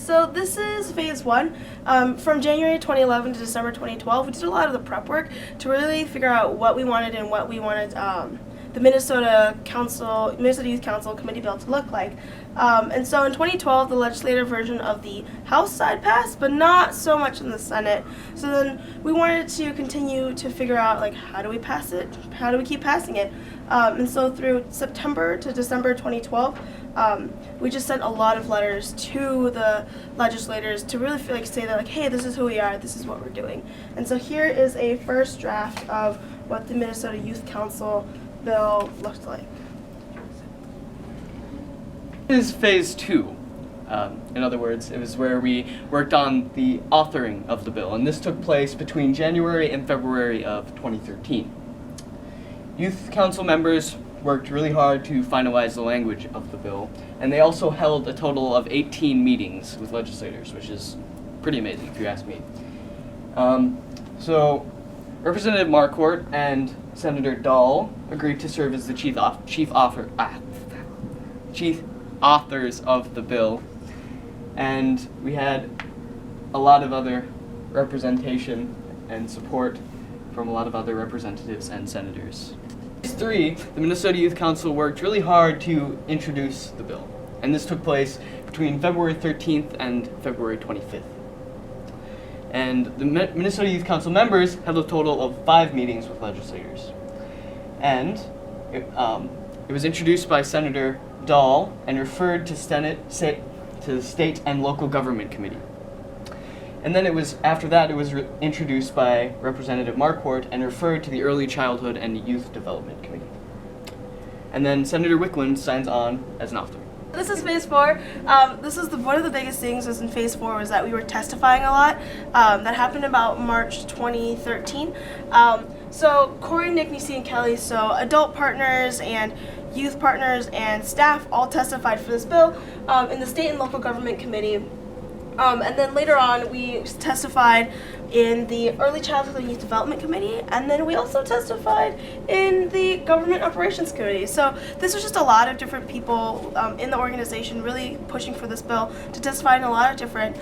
so this is phase one. From January 2011 to December 2012, we did a lot of the prep work to really figure out what we wanted and what we wanted the Minnesota Youth Council Committee Bill to look like. And so in 2012, the legislative version of the House side passed, but not so much in the Senate. So then we wanted to continue to figure out, like, how do we pass it? How do we keep passing it? And so through September to December 2012, we just sent a lot of letters to the legislators to really say that, like, hey, this is who we are, this is what we're doing. And so here is a first draft of what the Minnesota Youth Council bill looked like. This is phase two. In other words, it was where we worked on the authoring of the bill, and this took place between January and February of 2013. Youth Council members worked really hard to finalize the language of the bill, and they also held a total of 18 meetings with legislators, which is pretty amazing if you ask me. So Representative Marquardt and Senator Dahl agreed to serve as the chief authors of the bill, and we had a lot of other representation and support from a lot of other representatives and senators. Phase 3, the Minnesota Youth Council worked really hard to introduce the bill, and this took place between February 13th and February 25th. And the Minnesota Youth Council members held a total of 5 meetings with legislators. And it was introduced by Senator Dahl and referred to the State and Local Government Committee. And then after that it was introduced by Representative Marquardt and referred to the Early Childhood and Youth Development Committee. And then Senator Wickland signs on as an author. This is phase 4. One of the biggest things was in phase 4 was that we were testifying a lot. That happened about March 2013. So Corey, Nick, Nisi, and Kelly, so adult partners and youth partners and staff all testified for this bill in the State and Local Government Committee. And then later on, we testified in the Early Childhood and Youth Development Committee, and then we also testified in the Government Operations Committee. So this was just a lot of different people in the organization really pushing for this bill to testify in a lot of different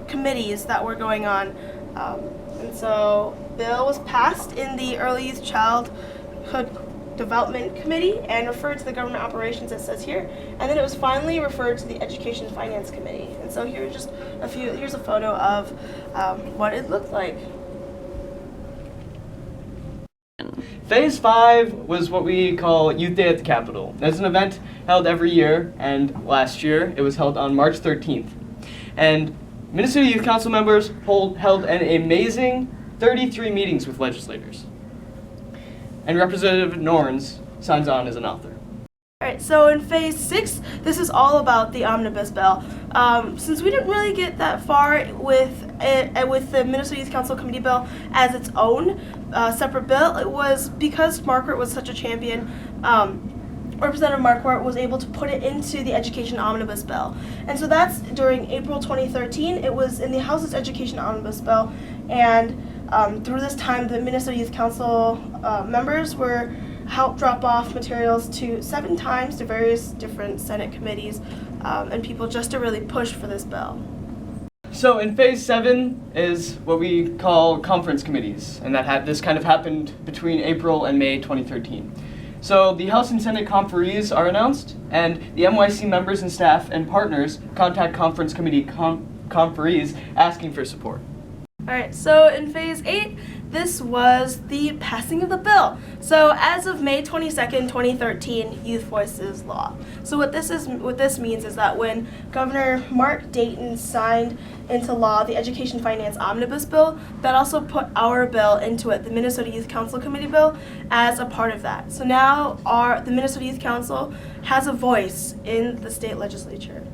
committees that were going on. And so bill was passed in the Early Youth Childhood Development Committee and referred to the Government Operations, it says here, and then it was finally referred to the Education and Finance Committee. And so here's a photo of what it looked like. Phase 5 was what we call Youth Day at the Capitol. It's an event held every year, and last year it was held on March 13th. And Minnesota Youth Council members held an amazing 33 meetings with legislators. And Representative Norns signs on as an author. Alright, so in phase 6, this is all about the omnibus bill. Since we didn't really get that far with the Minnesota Youth Council Committee bill as its own separate bill, it was because Marquardt was such a champion. Representative Marquardt was able to put it into the Education Omnibus Bill. And so that's during April 2013. It was in the House's Education Omnibus Bill, and through this time, the Minnesota Youth Council members were helped drop off materials 7 times to various different Senate committees and people just to really push for this bill. So in phase 7 is what we call conference committees, and this kind of happened between April and May 2013. So the House and Senate conferees are announced, and the MYC members and staff and partners contact conference committee conferees asking for support. Alright, so in phase 8, this was the passing of the bill. So as of May 22nd, 2013, Youth Voices Law. So what this means is that when Governor Mark Dayton signed into law the Education Finance Omnibus Bill, that also put our bill into it, the Minnesota Youth Council Committee bill, as a part of that. So now the Minnesota Youth Council has a voice in the state legislature.